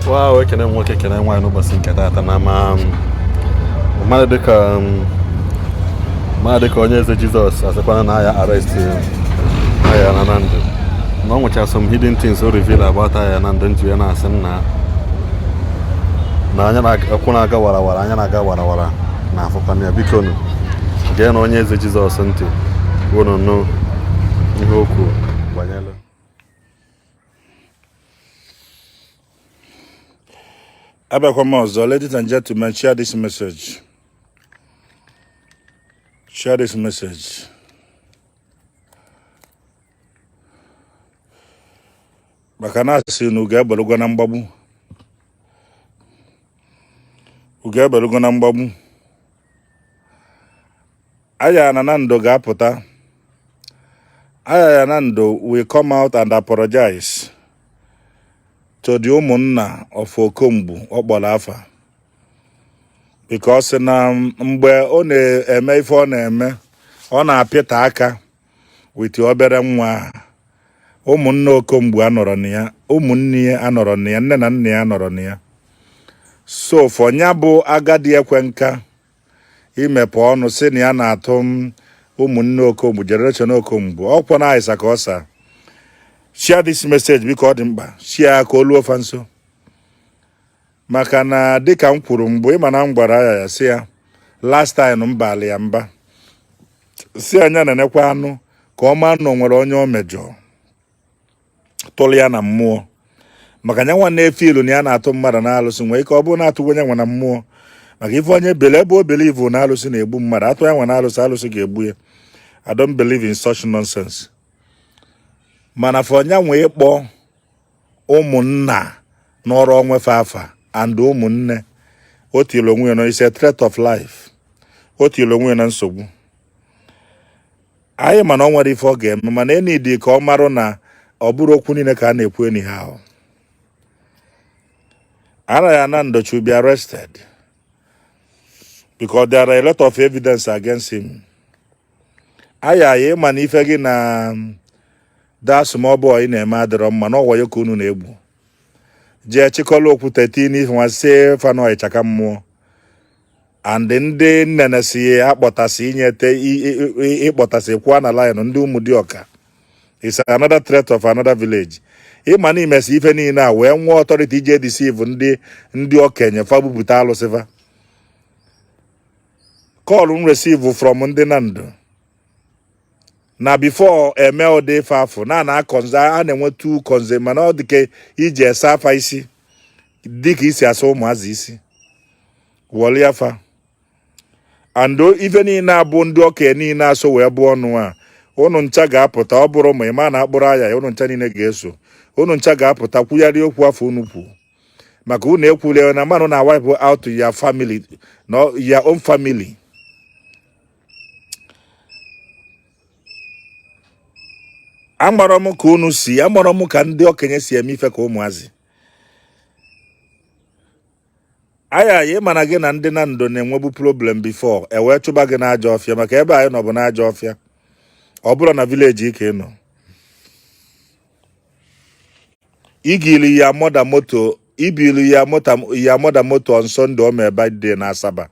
Wow, ekene nwoke ekene nwaanyị n'ụbọchị nke taata na mmadụ dịka onye eze Jizọs asịkwana na ya arrest Ayaya na Nando na ọ nwechara some hidden things o reveal about Ayaya na Nando nji ya na-asị nna na anya na-akwụ na-aga warawara anya na-aga warawara na afụkwana ya. Biko nụ gee na onye eze Jizọs ntị unu nụ ihe okwu banyere. Ladies and gentlemen, share this message. Share this message. Bakana si n'uga belugo na mgbagbu. Uga belugo na mgbagbu. Ayaya na Nando ga-apụta. Ayaya na Nando will come out and apologize to the ụmụnna of Okombu ọkpọrọ afa, because na mgbe ọ na-eme ife ọ na-eme ọ na-apịta aka with obere nwa ụmụnna Okombu anọrọ na ya, ụmụnne ya anọrọ na ya, nne na nna ya anọrọ na ya. So fonya bụ agadi ekwe nka imepe ọnụ si na ya na-atụ ụmụnne Okombu, generation Okombu ọkwa na Isa ka ọ sa. Share this message because ọ dị mkpa. Share ka olu ofa nso. Maka na dịka m kwuru mgbe ịma na m gwara Ayaya si ya last time mbali ya mba. Si anya na-enekwa anụ ka ọ maa na o nwere onye o mejọ tụrụ ya na mmụọ. Maka nya nwa na-efilu na ya na-atụ mmadụ na-alụsị nwee ike ọ bụrụ na-atụgwo onye nwe na mmụọ. Maka ife onye bele ebe o believe na alụsị na-egbu mmadụ, atụ ya nwe na alụsị, alụsị ga-egbu ya. I don't believe in such nonsense. Mana fonya nwee ịkpọ ụmụnna n'ọrụ onwefe afa and ụmụnne o tiri onwe ya na is a threat of life. O tiri onwe ya na nsogbu. Anyị mana ọ nwere ife ọ ga-eme, mana enyi dị ka ọ marụ na ọ bụrụ okwu niile ka a na-ekwu anyhow. Ayaya na Nando should be arrested because there are a lot of evidence against him. Ayaya mana ife gị na that small boy na-eme adịrọ mma na ọwa ya ka unu na-egbu. Jee chịkọla okwute tii n'ife nwa see fanọ ịchaka mmụọ. And ndị nnene si akpọtasị inyete ịkpọtasị kwụọ na line ndị Ụmụdịọka. It's another threat of another village. Ịma na imesi ife niile a wee nwee authority je deceive ndị okenye fa bupụta alụsịfa. Call m receive from ndị Nando. Na before eme ode fafụ na na-enwe two konze mana ọ dịka iji esa afa isi dịka isi asa ụmụazị isi wọli afa. Ando ife niile abụ ndị okenye niile aso wee bụ ọnụ a unu ncha ga-apụta. Ọ bụrụ ma ịma na akpụrụ Ayaya unu ncha niile ga-eso. Unu ncha ga-apụta kwugharị okwu afọ unu kwu maka unu ekwule na mmanụ na wipe out your family, no your own family. Amara m ka unu si, amara m ka ndị okenye si eme ife ka ụmụazị. Ayaya mana gị na ndị Nando na-enwebu problem before wee chụba gị n'ajọ ọfịa maka ebe anyị nọ bụ n'ajọ ọfịa. Ọ bụrụ na village ike nọ. Igili ya moda moto, ibili ya moda moto on Sunday o mee birthday na Asaba.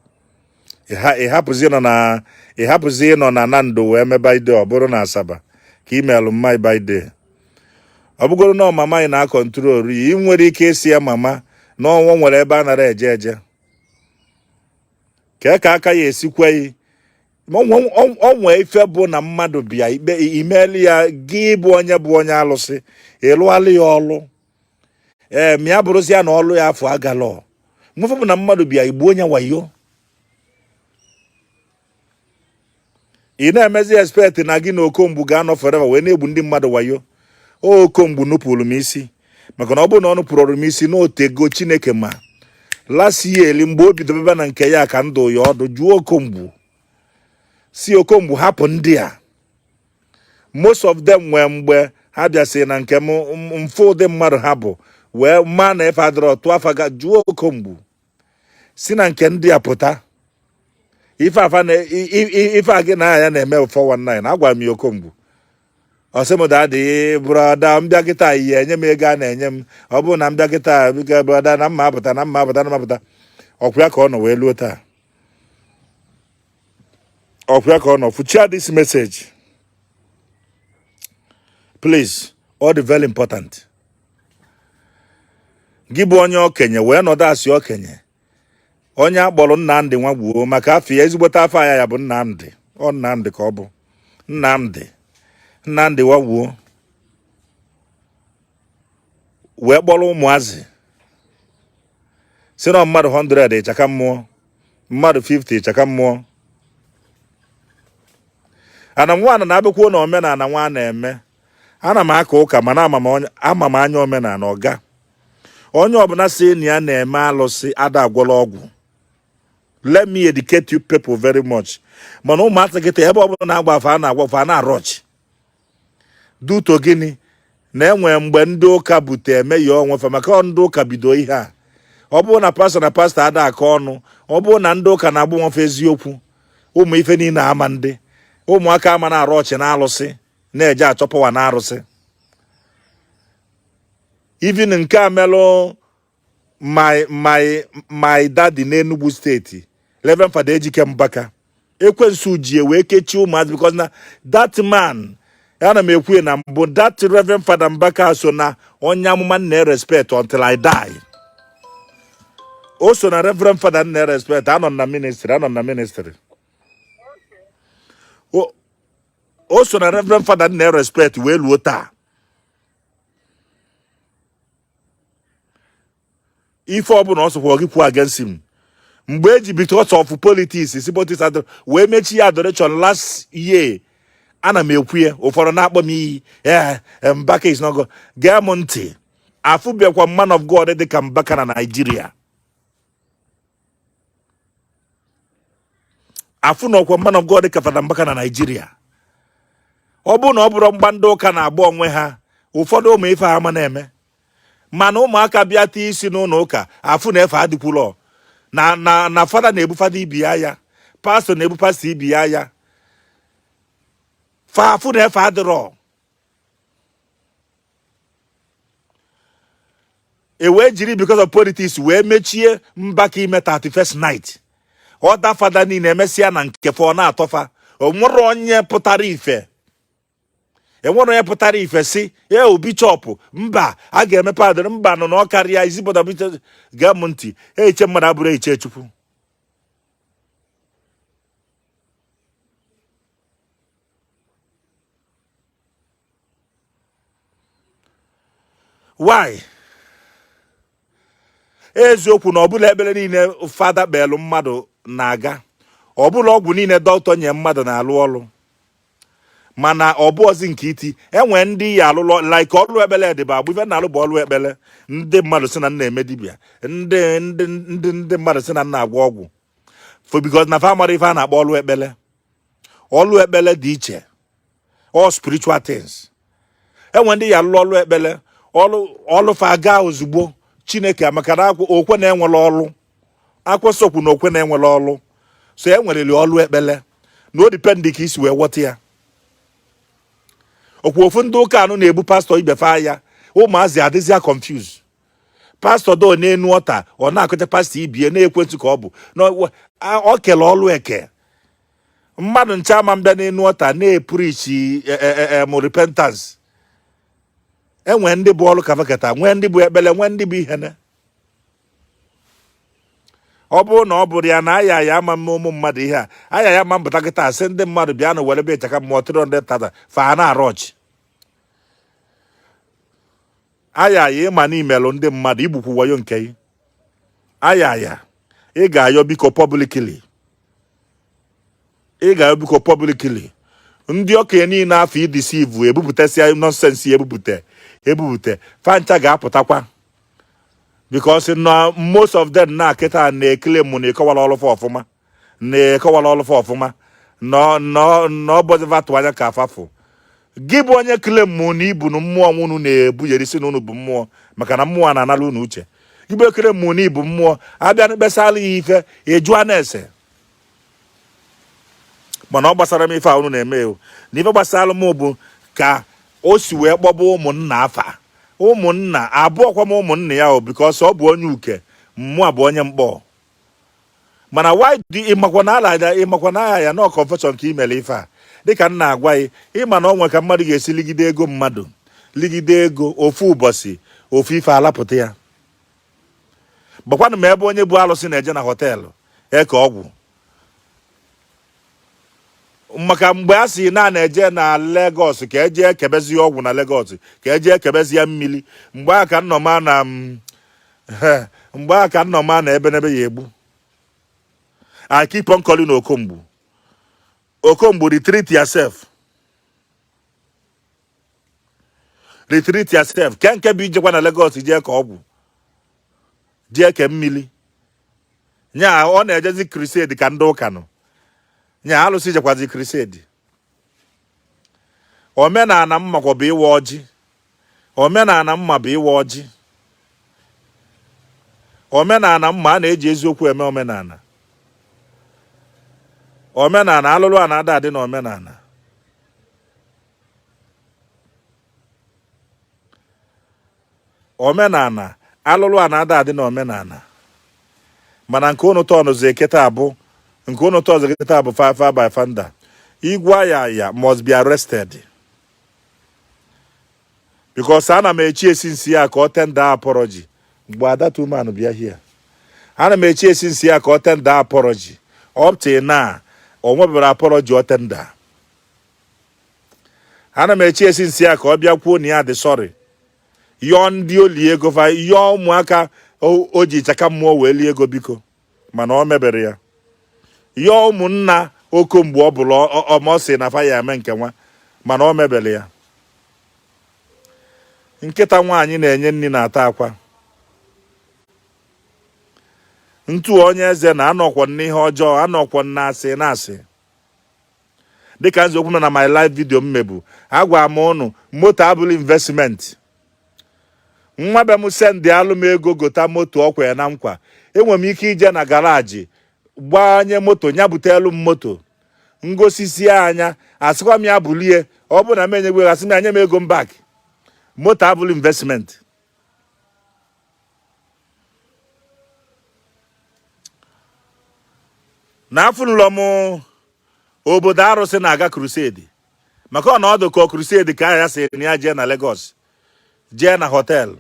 Ịhapụzi nọ na Nando wee mee birthday ọ bụrụ na Asaba. Ka email my birthday. Ọ bụgoro na mama anyị na control ị nwere ike isi ya mama na ọnwụ nwere ebe a nara eje. Ka aka ya esikwa yi. Onwe ife bụ na mmadụ bịa ikpe email ya gị bụ onye alụsị ịlụalụ ya ọlụ. Mịa bụrụzi ya na ọlụ ya afọ agalọ. Mfe bụ na mmadụ bịa igbu onye wayo. Ị na-emezi expect na gị na Okombu ga-anọ forever wee na-egbu ndị mmadụ wayo. Okombu nupụrụ m isi maka na ọ bụ na ọ nupụrụ m isi na otego Chineke ma last year mgbe o bido bebe na nke ya ka ndụ ya ọdụ jụọ Okombu si Okombu hapụ ndị a. Most of them nwee mgbe ha bịasị na nke mfụ ụdị mmadụ ha bụ wee ma na efe adịrọ tụ afa ga jụọ Okombu si na nke ndị a pụta. Ife a gị na ya na-eme 419 agwa m ya Okombu ọsị daddy brother mbịa kịta ihe enye m ego a na-enye m ọ bụrụ na mbịa kịta biko brother na mma apụta na mma apụta na mma apụta ọkwụya ka ọ nọ wee luo taa ọkwụya ka ọ nọ fuchia this message please all the very important gị bụ onye okenye wee nọdụ asị okenye onye akpọrọ Nnamdị Nwagbuo maka afọ ya ezigbote afọ ya bụ Nnamdị ọ Nnamdị ka ọ bụ Nnamdị Nwagbuo wee kpọrọ ụmụazị si na mmadụ 100 ịchaka mmụọ mmadụ 50 ịchaka mmụọ ana nwa na-abịakwuo na omenala nwa na-eme ana m aka ụka mana ama m anya omenala ọga onye ọbụla si na ya na-eme alụsị ada agwọla ọgwụ. Let me educate you people very much. Mana ụmụaka kịta ebe ọbụla na-agba afa a na-agwa afa a na-arọchi duto gịnị na-enwe mgbe ndị ụka bute eme ya onwefe maka ndị ụka bido ihe a. Ọ bụrụ na pastọ ada aka ọnụ ọ bụrụ na ndị ụka na-agbụ nwefe eziokwu ụmụ ife niile ama ndị ụmụaka ama na-arụ ọchị na alụsị na-eje achọpụwa na arụsị. Even nke a melụ my daddy n'Enugu steeti Reverend Fada Ejike Mbaka ekwensu ji wee kechie ụmụazị because na that man ana m ekwu na mbụ that Reverend Fada Mbaka so na onye amụma nna respect until I die. O so na Reverend Fada nna respect anọ na ministry o so na Reverend Fada nna respect wee luo taa. Ife ọbụla ọsọkwa gị kwuo against him mgbe eji because of politics si politics wee mechi ya adoration last year ana m ekwu ya ụfọdụ na-akpọ m iyi Mbaka is not God. Gee m ntị afụbịakwa man of God dị ka Mbaka na Nigeria. Afụ nọkwa man of God dị ka Fada Mbaka na Nigeria. Ọ bụ na ọ bụrụ mgba ndị ụka na-agba onwe ha ụfọdụ ụmụ ife ha ma na-eme mana ụmụaka bịa tii isi n'ụlọ ụka afụ na efe adịkwụlọ na fada na-ebu fada ibi ya pastọ na-ebu pastọ ibi ya afụ na efe adịrọ wee jiri because of politics wee mechie Mbaka ime 31st night ọda fada niile emesịa na nke fọ na-atọfa onwere onye pụtara ife si bishọp mba a ga-emepe adịrị mba nọ na ọ karịa izipụta bishọp gaa m ntị ehiche mmadụ abụrụ ehiche Chukwu. Why? Eziokwu na ọbụla ekpere niile fada kpelụ mmadụ na-aga ọbụla ọgwụ niile dọkịta nye mmadụ na-alụ ọrụ mana ọ bụ ozi nke iti enwe ndị ya alụlọ like ọlụ ekpele dịba agbụ ife na-alụ bụ ọlụ ekpele ndị mmadụ si na nna eme dibịa ndị mmadụ si na nna agwọ ọgwụ for because na famara ife a na-akpọ ọlụ ekpele dị iche all spiritual things. Enwe ndị ya alụlọ ọlụ ekpele ọlụ fa aga ozugbo Chineke maka na okwe na-enwele ọlụ akwụsịkwu na okwe na-enwele ọlụ so enwereli ọlụ ekpele na o dipendi ka isi wee ghọta ya. Okwu ofu ndị ụka anụ na-ebu pastọ ibefe ya ụmụazị adịzịa confused. Pastọ do n'enu ọta ọ na-akọcha pastọ ibie na-ekwentị ka ọ bụ ọ kele ọlụ eke mmadụ nche ama mbịa n'enu ọta na-eprichi repentance. Enwe ndị bụ ọlụ kavaketa nwee ndị bụ ekpele nwee ndị bụ ihene. Ọ bụrụ na ọ bụrụ ya na Ayaya ama mme ụmụ mmadụ ihe a Ayaya ma mpụta kịta asị ndị mmadụ bịa na were be ịchaka mmụọ 300,000 fa na-arụ ọchị. Ayaya ịma na imelụ ndị mmadụ igbukwu wayo nke gị. Ayaya ị ga-ayọ biko publicly. Ndị okenye niile afọ idisivu ebupụtasịa nonsense ebupụte fancha ga-apụtakwa because no most of them na kịta na-ekele mụ na ekọwala ọlụfọ ọfụma no bọdịvatụ anya ka afafụ gị bụ onye kele mụ na ibu na mmụọ nwunu na-ebu yerisi na unu bụ mmụọ maka na mmụọ na-anala unu uche. Gị bụ ekele mụ na ibu mmụọ abịa na kpesala ya ife ejua na-ese mana ọ gbasara m ife a unu na-eme na ife gbasara m bụ ka o si wee kpọba ụmụnna afa ụmụnna abụọkwa m ụmụnna ya o because ọ bụ onye uke mmụọ bụ onye mkpọ mana why do ịmakwa na aha ya na confession ka imere ife a dịka m na-agwa gị ịma na onwe ka mmadụ ga-esi ligide ego mmadụ ligide ego ofu ụbọchị ofu ife alapụta ya gbakwanụ m ebe onye bụ alụsị na-eje na họteelụ eke ọgwụ maka mgbe a sị na-eje na Lagos ka eje ekebezi ọgwụ na Lagos ka eje ekebezi ya mmiri mgbe a ka nnọma na ebe n'ebe ya egbu I keep on calling Okomgbu retreat yourself nke bụ ijekwa na Lagos jee ka ọgwụ jee ke mmiri nya ọ na-ejezi crusade ka ndị ụka nọ nya alụsị jekwazi crusade omenala mma kwa bụ ịwa ọjị omenala mma bụ ịwa ọjị omenala mma a na-eji eziokwu eme omenala alụlụ a na-ada adị na omenala alụlụ a na-ada adị na omenala mana nke unu tọnụzi eketa abụ five by founder igwe Ayaya must be arrested because ana m echi esi nsi ya ka ọ tender apology mgbe Adatuman bịa here ana m echi esi nsi ya ka ọ tender apology up till now o nwebere apology ọ tender ana m echi esi nsi ya ka ọ bịa kwuo na ya dị sorry yọọ ndị oli ego fa yọọ ụmụaka o ji chaka mmụọ wee lie ego biko mana o mebere ya yọọ ụmụnna Okomgbu ọ bụla ọmọsị na fa ya eme nke nwa mana o mebere ya nkịta nwaanyị na-enye nri na-ata akwa ntu onye eze na-anọkwa n'ihe ọjọọ anọkwa na-asị dịka nzokwu nọ na my live video m mebu agwa m ụnụ moto abụrụ investment nwa be m sendị alụ m ego gota moto ọkwa ya na nkwa enwere m ike ije na garaji gbanye moto nya butelu m moto ngosisi anya asịkwa m ya bulie ọ bụ na m enyegwe asị m anya m ego m back moto abụrụ investment n'afụlọ m obodo arụsị na-aga crusade maka ọ na ọdụ ka crusade ka ya sị na ya jee na Lagos jee na họteelụ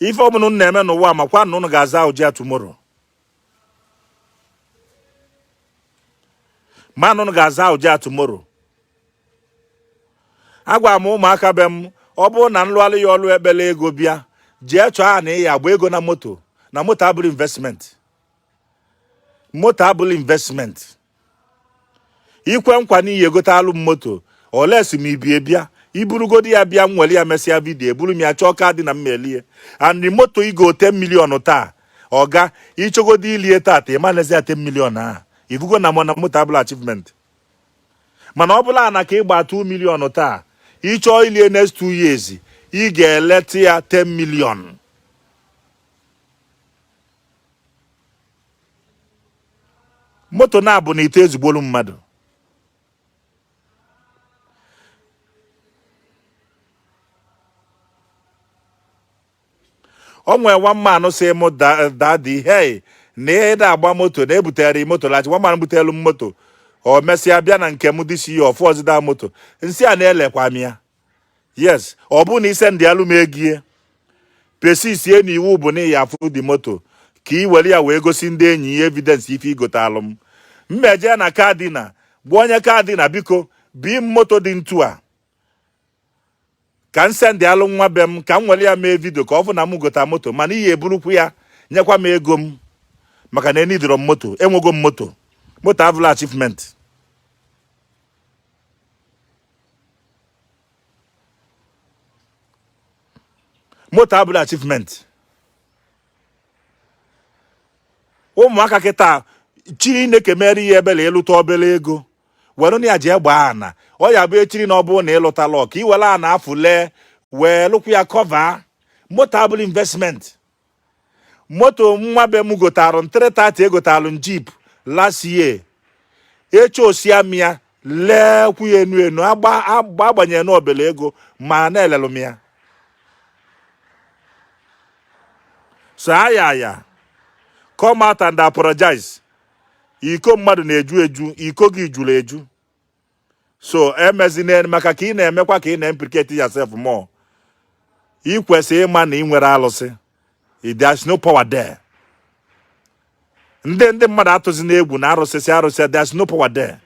ife ọbụla unu na-eme n'ụwa makwa na unu ga-aza ụja tomorrow mana unu ga-aza ụja tomorrow agwa m ụmụaka be m ọ bụrụ na nlụalụ ya ọlụ ekpele ego bịa jee chọọ ha na ịya agba ego na moto abụrụ investment ikwe nkwa n'iyi egote alụ m moto olesi m ibie bịa iburugodi ya bịa nwere ya mesịa vidio eburu m ya chọọ kaadị na mmelie and moto igo 10 million taa ọga ichogodi ilie tata ịmanezi ya 10 million a ibugo na moto abụrụ achievement mana ọ bụla na ka ịgba 2 million taa ịchọọ ilie next 2 years ị ga-eleta ya 10 million moto na-abụ na ite ezigbolu mmadụ o nwee nwa mmanụ si mụ dadi hey na ịda agba moto na ebutere moto lachi nwa mmanụ butelu m moto o mesịa bịa na nke m dịsi ya ọfụ ọzịda moto nsị a na-elekwa m ya yes ọ bụ na ise ndị alụ m egie pesisie na iwu bụ na ya afụ dị moto ka ị were ya wee gosi ndị enyi ya evidence ife igote alụ m mmeje na kadina gwa onye kadina biko bi moto dị ntu a ka m sendị alụ nwa be m ka m were ya mee vidio ka ọ bụ na m gota moto mana ihe eburukwu ya nyekwa m ego m maka na enidoro m moto enwego m moto abụla achievement moto abụla achievement ụmụaka kịta Chineke mere ihe ebele ịlụta obele ego were na ya jee gbaa ana ọ ya bụ echiri na ọ bụ na ịlụta lọ ka iwere ana afụ lee wee lụkwu ya kọva moto abụrụ investment moto nwa be m gotarụ 330 egotalụ Jeep last year echo osiam ya lee kwuye enu agbanye n'obele ego ma na-elelu m ya. So Ayaya, come out and apologize. Iko mmadụ na-eju eju, iko gị juru eju. So emezine maka ka ị na-emekwa ka ị na-implicate yourself more. Ị kwesịrị ịma na ị nwere alụsị. There's no power there. Ndị mmadụ atụzi n'egwu na arụsị, there's no power there.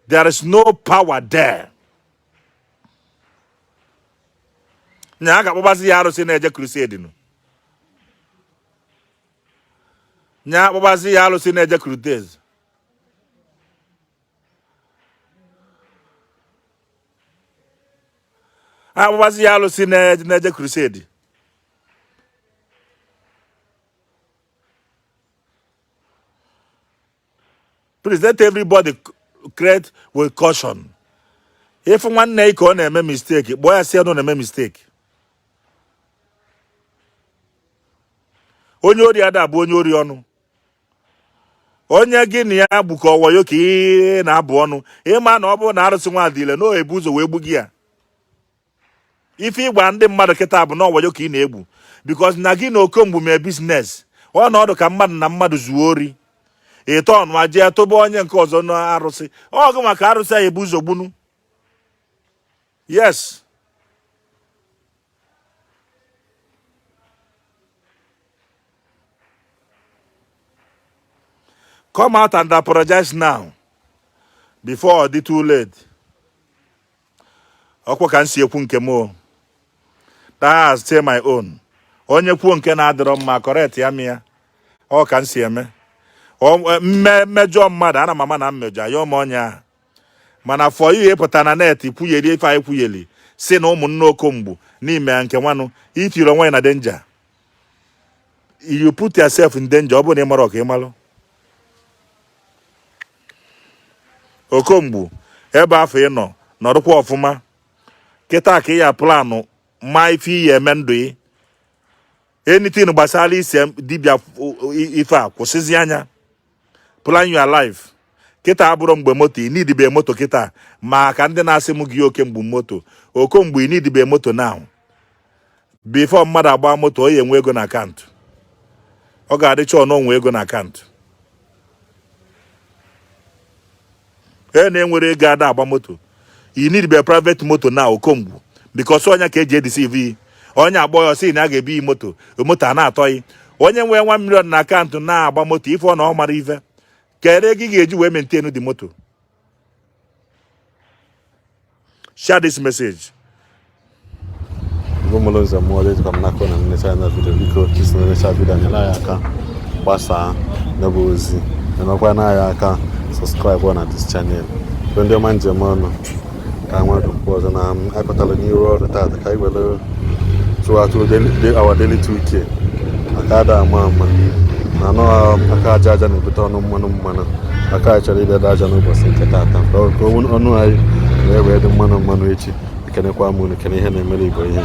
There is no power there. Nya ga-akpọbazi ya arụsị na-eje crusade nụ. Nya akpọbazi ya arụsị na-eje crusade. Akpọbazi ya arụsị na-eje crusade. Please let everybody create with caution. If one na iko na-eme mistake, boy ya si no na-eme mistake. Onye ori ada bụ onye ori ọnụ. Onye gị na ya bụ ka ọwọ yo ka ị na-abụ ọnụ. Ịma na ọ bụ na arụsị nwa adịle no ebu ụzọ wee gbu gị ya. Ife ịgba ndị mmadụ kịta bụ na ọwọ yo ka ị na-egbu. Because na gị na okomgbu mee business. Ọ na ọdụ ka mmadụ na mmadụ zuo ori. Ito ọnụ aje atụba onye nke ọzọ na arụsị. Ọ gụ maka arụsị ya ebu ụzọ gbunu. Yes. Come out and apologize now before it too late. Ọkwa ka nsi ekwu nke m. That has say my own. Onye kwuo nke na-adịrọ mma correct ya mịa. Ọ ka nsi eme. Mmejọ mmadụ ana mama na mmejọ ayọ m ọnya. Mana for you epụta na net kwuyeli ife anyị kwuyeli si na ụmụnne okomgbu n'ime nke nwanụ itiri onwe na danger. You put yourself in danger ọ bụ na ịmara ọka ịmalụ. Okomgbu ebe afọ ị nọ nọrụkwa ọfụma. Kịta ka ya planụ ma ife ihe eme ndụ ị. Anything gbasara isi dibịa ife a kwụsịzi anya. Plan your life. Kita abụrụ mgbe moto ị need be moto kita ma ka ndị na-asị m gị oke mgbu moto. Okomgbu ị need be moto now. Before mmadụ agba moto o enwe ego na akaụntụ. Ọ ga-adịcha ọnụ ego na akaụntụ. Na-enwere ego ada agba moto. You need be private moto now okomgbu because onye ka eji edeceive. Onye agbọ ya sị na a ga-ebi moto a na-atọghị. Onye nwee 1 million na akaụntụ na-agba moto ife ọ na ọ mara ife. Kere gị ga-eji wee maintain the moto. Share this message. Bobble is a model to come back on and let's end the video because this is a video and Ayaya basa nabuzi and okwa na Ayaya subscribe on this channel. Don't you mind Jamano? I want to pause and I got a new road that I will throughout our daily 2K. Akada mama. I know aka jaja na ebute ọnụ mmanụ aka chọrọ ịbịa daja n'ụbọchị nke tata ọnụ anyị wee dị mmanụ echi ekenekwa mụ na ekene ihe na-emere Igbo ihe